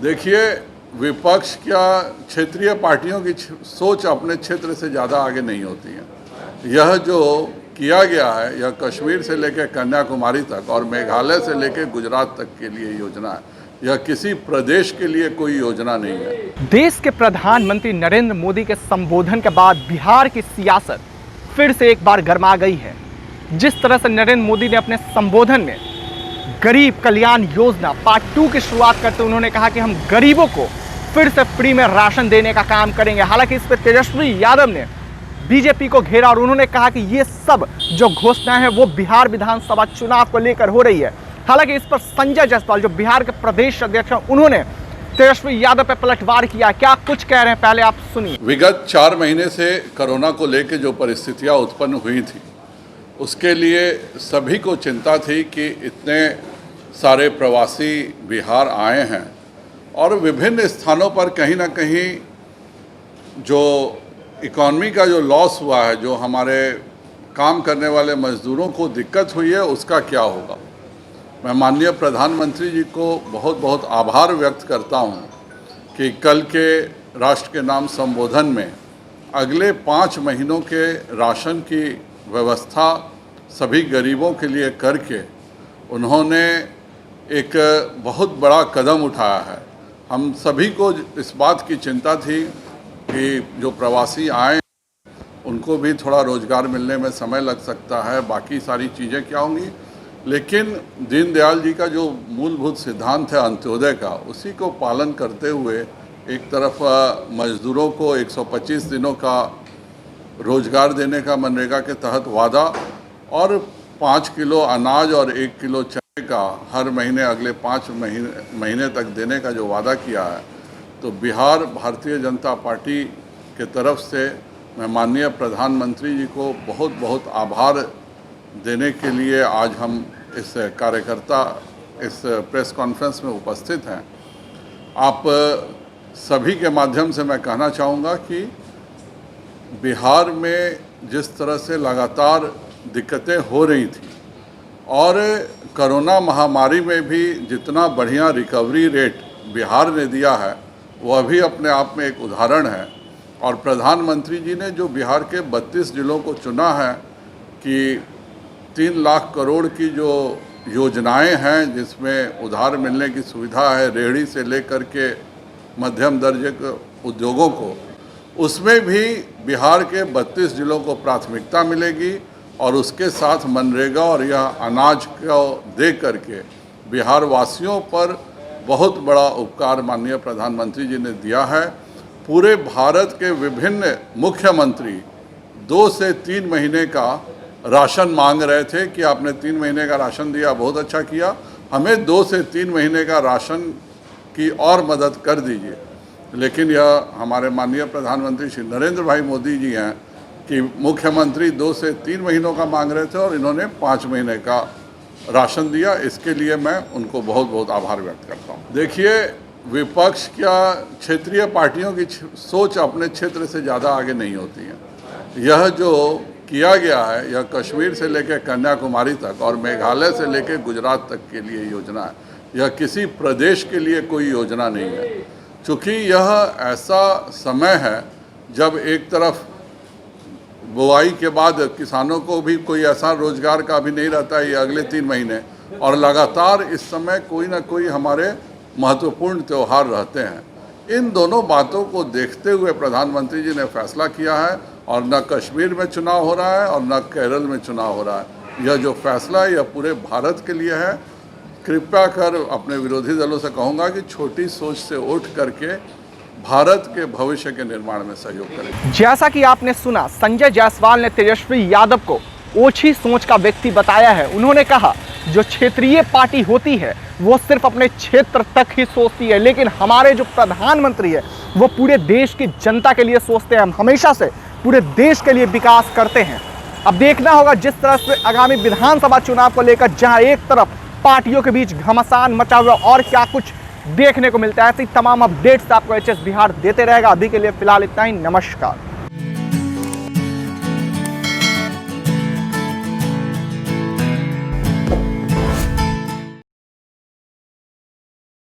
देखिए, विपक्ष क्या क्षेत्रीय पार्टियों की सोच अपने क्षेत्र से ज़्यादा आगे नहीं होती है। यह जो किया गया है, यह कश्मीर से लेकर कन्याकुमारी तक और मेघालय से लेकर गुजरात तक के लिए योजना है। यह किसी प्रदेश के लिए कोई योजना नहीं है। देश के प्रधानमंत्री नरेंद्र मोदी के संबोधन के बाद बिहार की सियासत फिर से एक बार गर्मा गई है। जिस तरह से नरेंद्र मोदी ने अपने संबोधन में गरीब कल्याण योजना पार्ट 2 की शुरुआत करते हुए उन्होंने कहा कि हम गरीबों को फिर से फ्री में राशन देने का काम करेंगे। हालांकि इस पर तेजस्वी यादव ने बीजेपी को घेरा और उन्होंने कहा कि ये सब जो घोषणाएं हैं वो बिहार विधानसभा चुनाव को लेकर हो रही है। हालांकि इस पर संजय जायसवाल जो बिहार के प्रदेश अध्यक्ष हैं उन्होंने तेजस्वी यादव पर पलटवार किया। क्या कुछ कह रहे हैं, पहले आप सुनिए। विगत 4 महीने से कोरोना को लेकर जो परिस्थितियां उत्पन्न हुई थी, उसके लिए सभी को चिंता थी कि इतने सारे प्रवासी बिहार आए हैं और विभिन्न स्थानों पर कहीं ना कहीं जो इकॉनमी का जो लॉस हुआ है, जो हमारे काम करने वाले मजदूरों को दिक्कत हुई है, उसका क्या होगा। मैं माननीय प्रधानमंत्री जी को बहुत बहुत आभार व्यक्त करता हूं कि कल के राष्ट्र के नाम संबोधन में अगले 5 महीनों के राशन की व्यवस्था सभी गरीबों के लिए करके उन्होंने एक बहुत बड़ा कदम उठाया है। हम सभी को इस बात की चिंता थी कि जो प्रवासी आए उनको भी थोड़ा रोज़गार मिलने में समय लग सकता है, बाकी सारी चीज़ें क्या होंगी, लेकिन दीनदयाल जी का जो मूलभूत सिद्धांत है अंत्योदय का, उसी को पालन करते हुए एक तरफ मजदूरों को 125 दिनों का रोज़गार देने का मनरेगा के तहत वादा और 5 किलो अनाज और 1 किलो चने का हर महीने अगले 5 महीने तक देने का जो वादा किया है, तो बिहार भारतीय जनता पार्टी के तरफ से मैं माननीय प्रधानमंत्री जी को बहुत बहुत आभार देने के लिए आज हम इस कार्यकर्ता इस प्रेस कॉन्फ्रेंस में उपस्थित हैं। आप सभी के माध्यम से मैं कहना चाहूँगा कि बिहार में जिस तरह से लगातार दिक्कतें हो रही थी और कोरोना महामारी में भी जितना बढ़िया रिकवरी रेट बिहार ने दिया है, वह भी अपने आप में एक उदाहरण है। और प्रधानमंत्री जी ने जो बिहार के 32 जिलों को चुना है कि 3 लाख करोड़ की जो योजनाएं हैं, जिसमें उधार मिलने की सुविधा है रेहड़ी से लेकर के मध्यम दर्जे के उद्योगों को, उसमें भी बिहार के 32 जिलों को प्राथमिकता मिलेगी और उसके साथ मनरेगा और यह अनाज को दे करके बिहार वासियों पर बहुत बड़ा उपकार माननीय प्रधानमंत्री जी ने दिया है। पूरे भारत के विभिन्न मुख्यमंत्री 2 से 3 महीने का राशन मांग रहे थे कि आपने 3 महीने का राशन दिया, बहुत अच्छा किया, हमें 2 से 3 महीने का राशन की और मदद कर दीजिए। लेकिन यह हमारे माननीय प्रधानमंत्री श्री नरेंद्र भाई मोदी जी हैं कि मुख्यमंत्री 2 से 3 महीनों का मांग रहे थे और इन्होंने 5 महीने का राशन दिया। इसके लिए मैं उनको बहुत बहुत आभार व्यक्त करता हूँ। देखिए, विपक्ष क्या क्षेत्रीय पार्टियों की सोच अपने क्षेत्र से ज़्यादा आगे नहीं होती है। यह जो किया गया है, यह कश्मीर से लेकर कन्याकुमारी तक और मेघालय से लेकर गुजरात तक के लिए योजना है। यह किसी प्रदेश के लिए कोई योजना नहीं है। चूँकि यह ऐसा समय है जब एक तरफ बुआई के बाद किसानों को भी कोई ऐसा रोजगार का भी नहीं रहता है ये अगले 3 महीने, और लगातार इस समय कोई ना कोई हमारे महत्वपूर्ण त्यौहार रहते हैं। इन दोनों बातों को देखते हुए प्रधानमंत्री जी ने फैसला किया है और न कश्मीर में चुनाव हो रहा है और न केरल में चुनाव हो रहा है। यह जो फैसला है यह पूरे भारत के लिए है। कृपया कर अपने विरोधी दलों से कहूँगा कि छोटी सोच से उठ करके भारत के भविष्य के निर्माण में सहयोग करें। जैसा कि आपने सुना, संजय जायसवाल ने तेजस्वी यादव को ओछी सोच का व्यक्ति बताया है। उन्होंने कहा जो क्षेत्रीय पार्टी होती है वो सिर्फ अपने क्षेत्र तक ही सोचती है, लेकिन हमारे जो प्रधानमंत्री है वो पूरे देश की जनता के लिए सोचते हैं। हम हमेशा से पूरे देश के लिए विकास करते हैं। अब देखना होगा जिस तरह से आगामी विधानसभा चुनाव को लेकर जहां एक तरफ पार्टियों के बीच घमासान मचा हुआ और क्या कुछ देखने को मिलता है, ऐसी तमाम अपडेट्स आपको एचएस बिहार देते रहेगा। अभी के लिए फिलहाल इतना ही। नमस्कार।